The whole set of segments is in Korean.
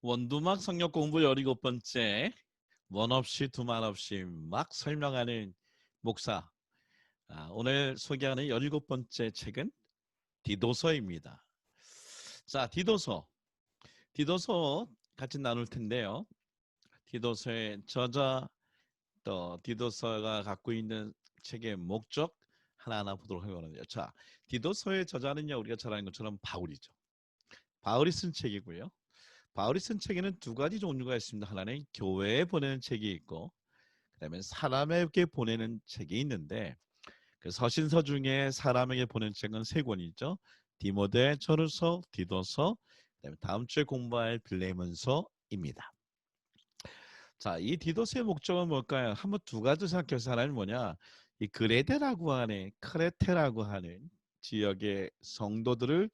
원두막 성역 공부 17번째 원 없이 두말 없이 막 설명하는 목사. 오늘 소개하는 17번째 책은 디도서입니다. 자, 디도서 같이 나눌 텐데요. 디도서의 저자 또 디도서가 갖고 있는 책의 목적 하나하나 보도록 하거든요. 자, 디도서의 저자는요, 우리가 잘 아는 것처럼 바울이죠. 바울이 쓴 책이고요. 바울이 쓴 책에는 두 가지 종류가 있습니다. 하나는 교회에 보내는 책이 있고, 그다음에 사람에게 보내는 책이 있는데, 그 서신서 중에 사람에게 보낸 책은 세 권이죠. 디모데 전후서, 디도서, 그다음에 다음 주에 공부할 빌레몬서입니다. 자, 이 디도서의 목적은 뭘까요? 한번 두 가지 생각해서 하나는 뭐냐? 이 그레데라고 하는 크레테라고 하는 지역의 성도들을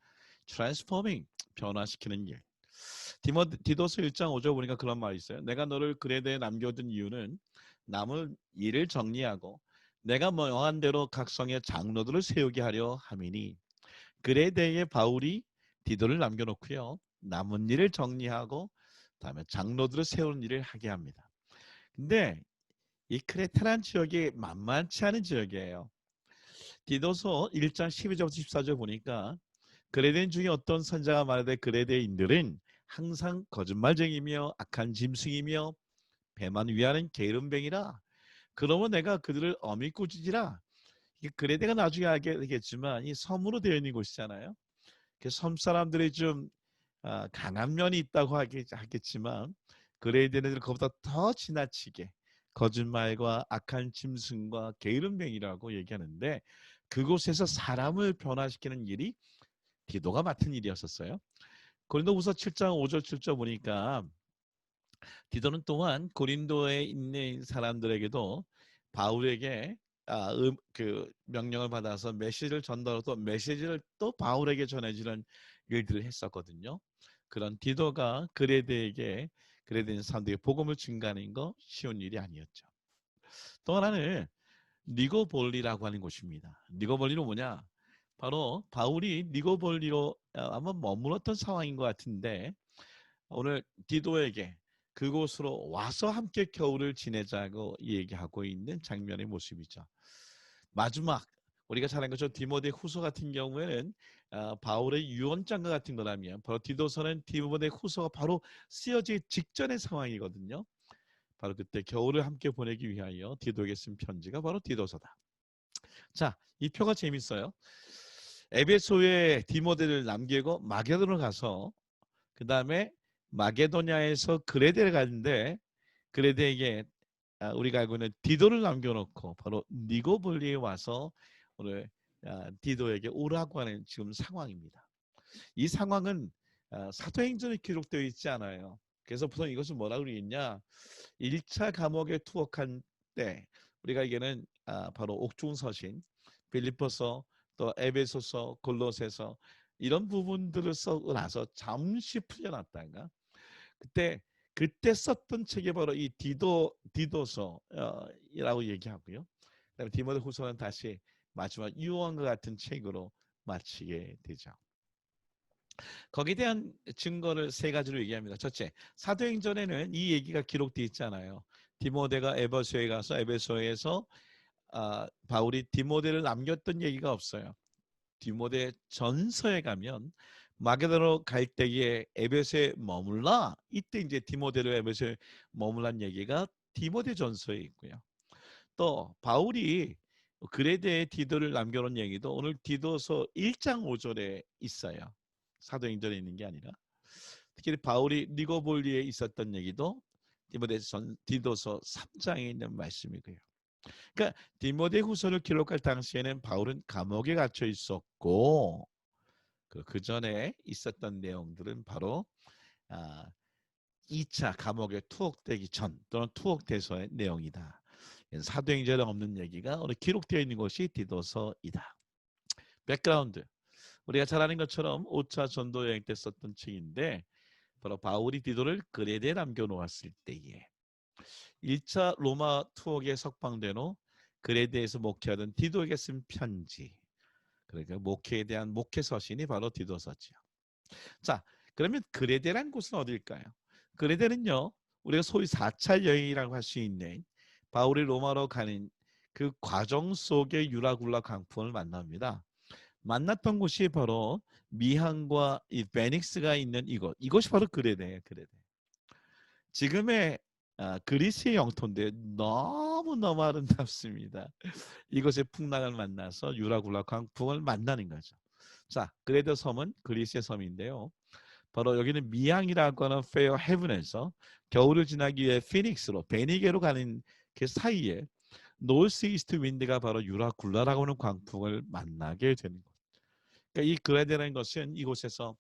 트랜스포밍 변화시키는 일. 디도서 1장 5절 보니까 그런 말이 있어요. 내가 너를 그레데에 남겨둔 이유는 남을 일을 정리하고 내가 명한 대로 각 성의 장로들을 세우게 하려 함이니. 그레데에 바울이 디도를 남겨놓고요. 남은 일을 정리하고 다음에 장로들을 세우는 일을 하게 합니다. 근데 이 크레테란 지역이 만만치 않은 지역이에요. 디도서 1장 12절부터 14절 보니까 그레데인 중에 어떤 선자가 말하되 그레데인들은 항상 거짓말쟁이며 악한 짐승이며 배만 위하는 게으름뱅이라. 그러면 내가 그들을 엄히 꾸짖으라. 이게 그레데가 나중에 알게 되겠지만 이 섬으로 되어 있는 곳이잖아요. 섬 사람들이 좀 강한 면이 있다고 하겠지만 그레데는 그보다 더 지나치게 거짓말과 악한 짐승과 게으름뱅이라고 얘기하는데 그곳에서 사람을 변화시키는 일이 디도가 맡은 일이었었어요. 고린도후서 7장 5절 7절 보니까 디도는 또한 고린도에 있는 사람들에게도 바울에게 그 명령을 받아서 메시지를 전달하고 메시지를 또 바울에게 전해주는 일들을 했었거든요. 그런 디도가 그레데인 사람들에게 복음을 증가하는 거 쉬운 일이 아니었죠. 또 하나는 니고볼리라고 하는 곳입니다. 니고볼리는 뭐냐? 바로 바울이 니고볼리로 아마 머물렀던 상황인 것 같은데 오늘 디도에게 그곳으로 와서 함께 겨울을 지내자고 얘기하고 있는 장면의 모습이죠. 마지막 우리가 잘 아는 것처럼 디모데 후서 같은 경우에는 바울의 유언장과 같은 거라면 바로 디도서는 디모데 후서가 바로 쓰여지기 직전의 상황이거든요. 바로 그때 겨울을 함께 보내기 위하여 디도에게 쓴 편지가 바로 디도서다. 자, 이 표가 재밌어요. 에베소에 디모데를 남기고 마게도를 가서 그 다음에 마게도냐에서 그레데를 가는데 그레데에게 우리가 알고 있는 디도를 남겨놓고 바로 니고볼리에 와서 오늘 디도에게 오라고 하는 지금 상황입니다. 이 상황은 사도행전에 기록되어 있지 않아요. 그래서 보통 이것을 뭐라고 그러겠냐 1차 감옥에 투옥한 때 우리가 이게는 바로 옥중서신 빌립보서 또 에베소서 골로새서 이런 부분들을 쓰고 나서 잠시 풀려났다가 그때 썼던 책이 바로 이 디도서라고 얘기하고요. 그다음에 디모데후서는 다시 마지막 유언과 같은 책으로 마치게 되죠. 거기에 대한 증거를 세 가지로 얘기합니다. 첫째, 사도행전에는 이 얘기가 기록되어 있잖아요. 디모데가 에베소에 가서 에베소에서 바울이 디모데를 남겼던 얘기가 없어요. 디모데 전서에 가면 마게도로 갈 때에 에베소에 머물라 이때 이제 디모데를 에베소에 머물란 얘기가 디모데 전서에 있고요. 또 바울이 그레데에 디도를 남겨놓은 얘기도 오늘 디도서 1장 5절에 있어요. 사도행전에 있는 게 아니라 특히 바울이 니고볼리에 있었던 얘기도 디도서 3장에 있는 말씀이고요. 그러니까 디모데 후서를 기록할 당시에는 바울은 감옥에 갇혀 있었고 그 전에 있었던 내용들은 바로 2차 감옥에 투옥되기 전 또는 투옥돼서의 내용이다. 사도행전에 없는 얘기가 오늘 기록되어 있는 것이 디도서이다. 백그라운드 우리가 잘 아는 것처럼 5차 전도 여행 때 썼던 책인데 바로 바울이 디도를 그레데에 남겨놓았을 때에 1차 로마 투옥에 석방된 후 그레데에서 목회하던 디도에게 쓴 편지 그러니까 목회에 대한 목회 서신이 바로 디도서지요. 자, 그러면 그레데란 곳은 어딜까요? 그레데는요, 우리가 소위 4차 여행이라고 할 수 있는 바울이 로마로 가는 그 과정 속에 유라굴라 광풍을 만납니다. 만났던 곳이 바로 미항과 이 베닉스가 있는 이곳이 바로 그레데예요. 그레데. 지금의 그리스의 영토인데 너무너무 아름답습니다. 이곳의 풍랑을 만나서 유라굴라 광풍을 만나는 거죠. 자, 그레데 섬은 그리스의 섬인데요. 바로 여기는 미항이라고 하는 페어 헤븐에서 겨울을 지나기 위해 피닉스로 베니게로 가는 그 사이에 노스 이스트 윈드가 바로 유라굴라라고 하는 광풍을 만나게 되는 거예요. 그러니까 이 그레데라는 것은 이곳에서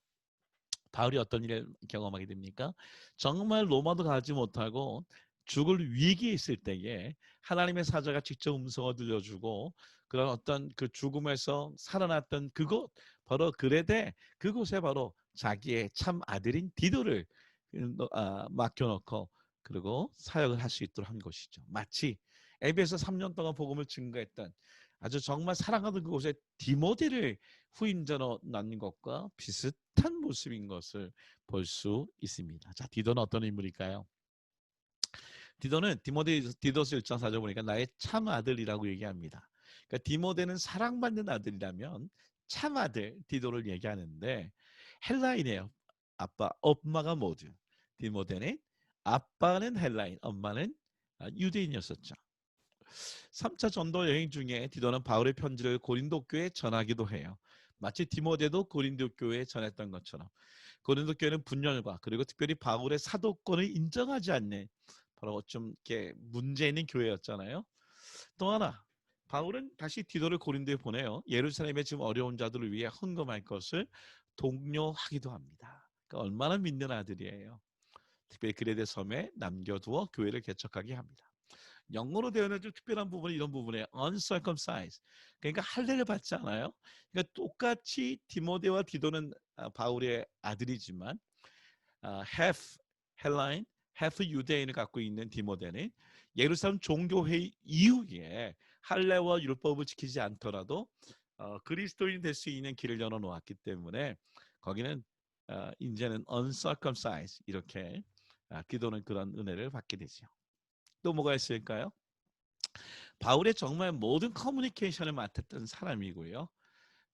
바울이 어떤 일을 경험하게 됩니까? 정말 로마도 가지 못하고 죽을 위기에 있을 때에 하나님의 사자가 직접 음성을 들려주고 그런 어떤 그 죽음에서 살아났던 그곳 바로 그레데 그곳에 바로 자기의 참 아들인 디도를 맡겨놓고 그리고 사역을 할 수 있도록 한 것이죠. 마치 에베소 3년 동안 복음을 증거했던 아주 정말 사랑하던 그곳에 디모데를 후임자로 낳는 것과 비슷한 모습인 것을 볼 수 있습니다. 자, 디도는 어떤 인물일까요? 디도는 디도스 1장 4절 보니까 나의 참 아들이라고 얘기합니다. 그러니까 디모데는 사랑받는 아들이라면 참 아들 디도를 얘기하는데 헬라인이에요. 아빠, 엄마가 모두. 디모데는 아빠는 헬라인, 엄마는 유대인이었었죠. 3차 전도 여행 중에 디도는 바울의 편지를 고린도 교회에 전하기도 해요. 마치 디모데도 고린도 교회에 전했던 것처럼 고린도 교회는 분열과 그리고 특별히 바울의 사도권을 인정하지 않는 바로 좀 이렇게 문제 있는 교회였잖아요. 또 하나 바울은 다시 디도를 고린도에 보내요. 예루살렘에 지금 어려운 자들을 위해 헌금할 것을 독려하기도 합니다. 그러니까 얼마나 믿는 아들이에요. 특별히 그레데 섬에 남겨두어 교회를 개척하게 합니다. 영어로 되어 있는 좀 특별한 부분이 이런 부분에 uncircumcised. 그러니까 할례를 받지 않아요. 그러니까 똑같이 디모데와 디도는 바울의 아들이지만 half 헬라인, half 유대인을 갖고 있는 디모데는 예루살렘 종교회의 이후에 할례와 율법을 지키지 않더라도 그리스도인 될 수 있는 길을 열어놓았기 때문에 거기는 이제는 uncircumcised 이렇게 기도는 그런 은혜를 받게 되죠. 또 뭐가 있을까요? 바울의 정말 모든 커뮤니케이션을 맡았던 사람이고요.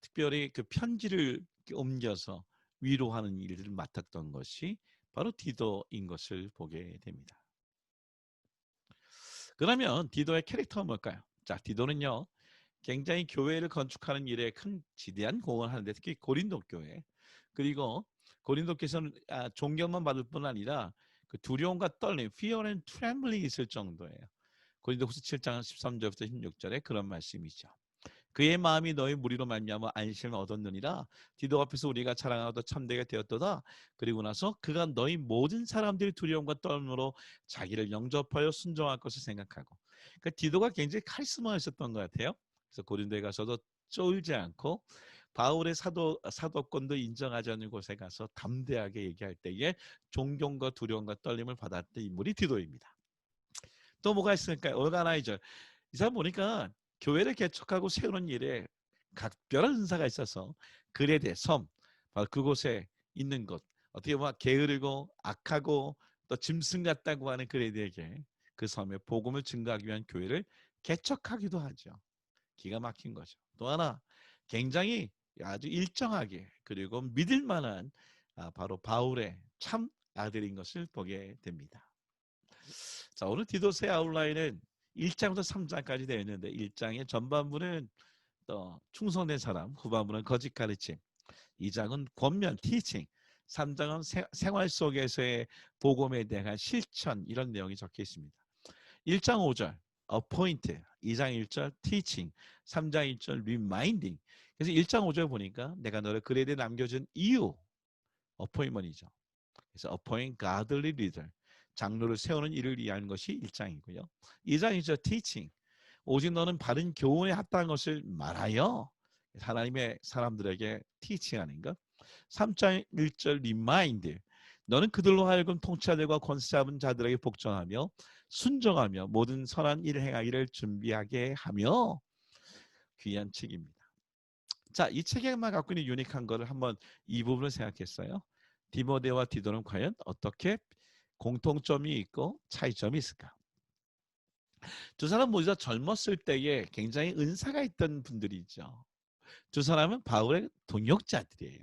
특별히 그 편지를 옮겨서 위로하는 일을 맡았던 것이 바로 디도인 것을 보게 됩니다. 그러면 디도의 캐릭터가 뭘까요? 자, 디도는요. 굉장히 교회를 건축하는 일에 큰 지대한 공헌을 하는데 특히 고린도 교회 그리고 고린도 교회에서는 존경만 받을 뿐 아니라 그 두려움과 떨림, fear and trembling 있을 정도예요. 고린도후서 7장 13절부터 16절에 그런 말씀이죠. 그의 마음이 너희 무리로 말미암아 안심을 얻었느니라. 디도 앞에서 우리가 자랑하도 참되게 되었도다. 그리고 나서 그가 너희 모든 사람들이 두려움과 떨림으로 자기를 영접하여 순종할 것을 생각하고. 그러니까 디도가 굉장히 카리스마가 있었던 것 같아요. 그래서 고린도에 가서도 쫄지 않고 바울의 사도권도 인정하지 않는 곳에 가서 담대하게 얘기할 때에 존경과 두려움과 떨림을 받았던 인물이 디도입니다. 또 뭐가 있을까요? 오르가나이저. 이 사람 보니까 교회를 개척하고 세우는 일에 각별한 은사가 있어서 그레데 섬, 바로 그곳에 있는 곳 어떻게 보면 게으르고 악하고 또 짐승 같다고 하는 그레데에게 그 섬에 복음을 증거하기 위한 교회를 개척하기도 하죠. 기가 막힌 거죠. 또 하나 굉장히 아주 일정하게 그리고 믿을 만한 바로 바울의 참 아들인 것을 보게 됩니다. 자, 오늘 디도스의 아웃라인은 1장부터 3장까지 되어 있는데 1장의 전반부는 또 충성된 사람, 후반부는 거짓 가르침, 2장은 권면, 티칭, 3장은 생활 속에서의 복음에 대한 실천 이런 내용이 적혀 있습니다. 1장 5절 appoint, 2장 1절 teaching, 3장 1절 reminding. 그래서 1장 5절 보니까 내가 너를 그레데 남겨준 이유 appointment이죠. 그래서 appoint godly leader, 장로를 세우는 일을 위한 것이 1장이고요. 2장이죠. teaching, 오직 너는 바른 교훈에 합당한 것을 말하여 하나님의 사람들에게 teaching하는 것. 3장 1절 remind, 너는 그들로 하여금 통치자들과 권세 잡은 자들에게 복종하며 순종하며 모든 선한 일을 행하기를 준비하게 하며 귀한 책입니다. 자, 이 책에만 갖고 있는 유니크한 거를 한번 이 부분을 생각했어요. 디모데와 디도는 과연 어떻게 공통점이 있고 차이점이 있을까? 두 사람 모두 다 젊었을 때에 굉장히 은사가 있던 분들이죠. 두 사람은 바울의 동역자들이에요.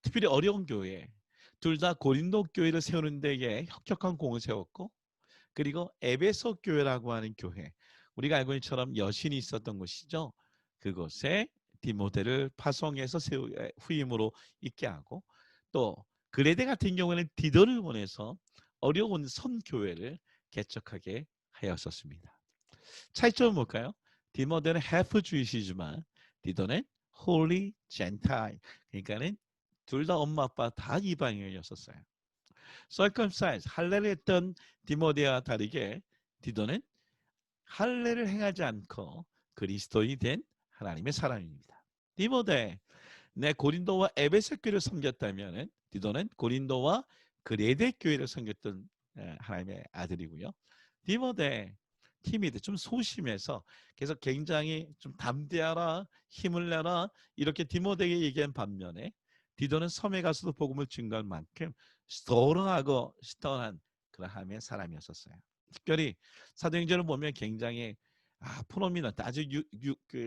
특별히 어려운 교회, 둘 다 고린도 교회를 세우는 데에 혁혁한 공을 세웠고, 그리고 에베소 교회라고 하는 교회, 우리가 알고 있는 것처럼 여신이 있었던 곳이죠. 그곳에 디모데를 파송해서 후임으로 있게 하고, 또 그레데 같은 경우에는 디도를 보내서 어려운 선교회를 개척하게 하였었습니다. 차이점은 뭘까요? 디모데는 half Jewish이지만 디도는 Holy Gentile, 그러니까는 둘 다 엄마 아빠 다 이방인이었었어요. circumcised, 할례를 했던 디모데와 다르게 디도는 할례를 행하지 않고 그리스도인이 된 하나님의 사람입니다. 디모데, 내 고린도와 에베소 교회를 섬겼다면 디도는 고린도와 그레데 교회를 섬겼던 하나님의 아들이고요. 디모데, 티미드, 좀 소심해서 그래서 굉장히 좀 담대하라, 힘을 내라 이렇게 디모데에게 얘기한 반면에 디도는 섬에 가서도 복음을 증거할 만큼 스토러하고 스턴한 그런 하나님의 사람이었었어요. 특별히 사도행전을 보면 굉장히 프로미넌트, 아주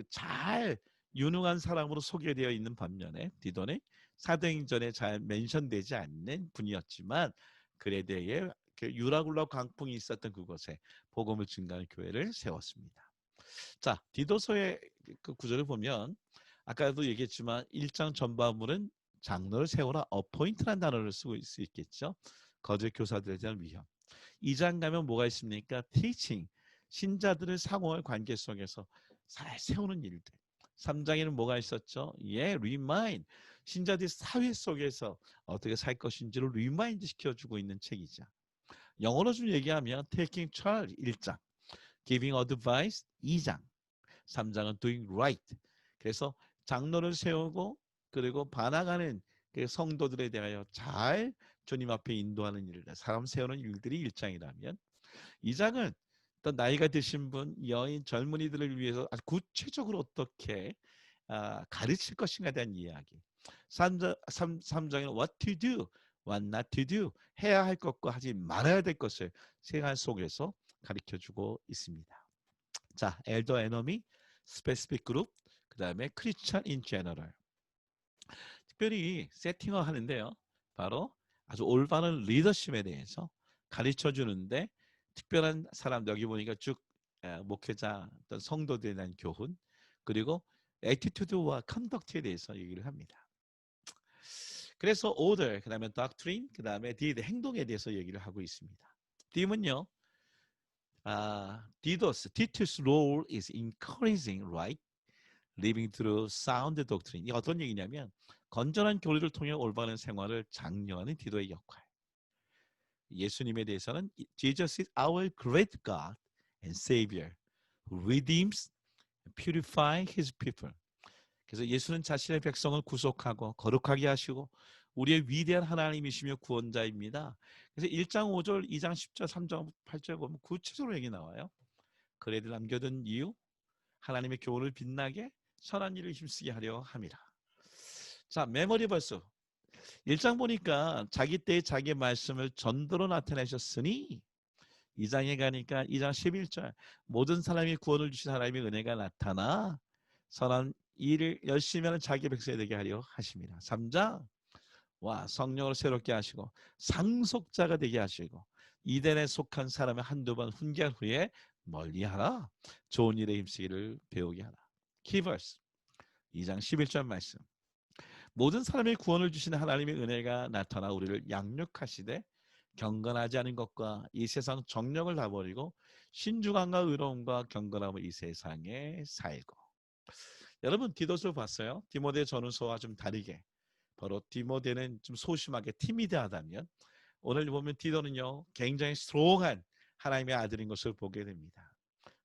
잘 유능한 사람으로 소개되어 있는 반면에 디도는 사도행전에 잘 멘션되지 않는 분이었지만 그레데에 유라굴라 광풍이 있었던 그곳에 복음을 증거하는 교회를 세웠습니다. 자, 디도서의 그 구절을 보면 아까도 얘기했지만 1장 전반부는 장로를 세우라 어포인트라는 단어를 쓰고 있겠죠. 거짓 교사들에 대한 위험. 2장 가면 뭐가 있습니까? teaching, 신자들을 상호할 관계 속에서 잘 세우는 일들. 3장에는 뭐가 있었죠? remind, 신자들이 사회 속에서 어떻게 살 것인지를 리마인드 시켜주고 있는 책이죠. 영어로 좀 얘기하면 taking charge 1장, giving advice 2장, 3장은 doing right. 그래서 장로를 세우고 그리고 반항하는 그 성도들에 대하여 잘 주님 앞에 인도하는 일들, 사람 세우는 일들이 1장이라면 2장은 또 나이가 드신 분, 여인, 젊은이들을 위해서 아주 구체적으로 어떻게 가르칠 것인가에 대한 이야기. 3장에는 what to do, what not to do, 해야 할 것과 하지 말아야 될 것을 생활 속에서 가르쳐주고 있습니다. 자, elder enemy, specific group, 그 다음에 Christian in general. 특별히 세팅을 하는데요. 바로 아주 올바른 리더십에 대해서 가르쳐 주는데 특별한 사람, 여기 보니까 쭉 목회자 어떤 성도들에 대한 교훈, 그리고 애티튜드와 컨덕트에 대해서 얘기를 합니다. 그래서 order, 그 다음에 doctrine, 그 다음에 deed, 행동에 대해서 얘기를 하고 있습니다. D는요, Titus' role is encouraging right, living through sound doctrine. 이게 어떤 얘기냐면 건전한 교리를 통해 올바른 생활을 장려하는 디도의 역할. 예수님에 대해서는 Jesus is our great God and Savior who redeems and purifies His people. 그래서 예수는 자신의 백성을 구속하고 거룩하게 하시고 우리의 위대한 하나님이시며 구원자입니다. 그래서 1장 5절, 2장 10절, 3장 8절 보면 구체적으로 얘기 나와요. 그레들 남겨둔 이유, 하나님의 교훈을 빛나게 선한 일을 힘쓰게 하려 함이라. 자, 메모리 벌써 1장 보니까 자기 때에 자기의 말씀을 전도로 나타내셨으니 2장에 가니까 2장 11절 모든 사람이 구원을 주신 하나님의 은혜가 나타나 선한 일을 열심히 하는 자기 백성이 되게 하려 하십니다. 3장 성령으로 새롭게 하시고 상속자가 되게 하시고 이단에 속한 사람의 한두 번 훈계한 후에 멀리하라. 좋은 일에 힘쓰기를 배우게 하라. 키버스 2장 11절 말씀. 모든 사람의 구원을 주시는 하나님의 은혜가 나타나 우리를 양육하시되 경건하지 않은 것과 이 세상 정력을 다 버리고 신중함과 의로움과 경건함을 이 세상에 살고. 여러분 디도서를 봤어요? 디모데 전후서와 좀 다르게 바로 디모데는 좀 소심하게 티미드하다면 오늘 보면 디도는요 굉장히 스트롱한 하나님의 아들인 것을 보게 됩니다.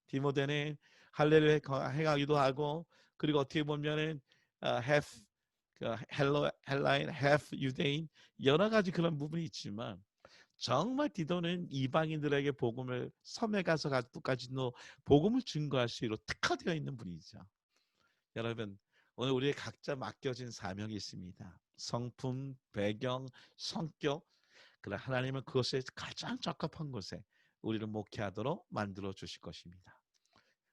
디모데는 할례를 행하기도 하고 그리고 어떻게 보면은 half 헬라인, half 유대인 여러 가지 그런 부분이 있지만 정말 디도는 이방인들에게 복음을 섬에 가서까지도 복음을 증거할 수 있도록 특화되어 있는 분이죠. 여러분 오늘 우리의 각자 맡겨진 사명이 있습니다. 성품, 배경, 성격 그러나 하나님은 그것에 가장 적합한 곳에 우리를 목회하도록 만들어 주실 것입니다.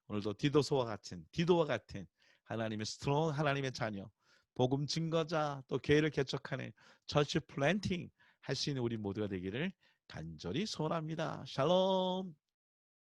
오늘도 디도와 같은 하나님의 스트롱 하나님의 자녀, 복음 증거자, 또 교회를 개척하는 처치 플랜팅 할 수 있는 우리 모두가 되기를 간절히 소원합니다. 샬롬.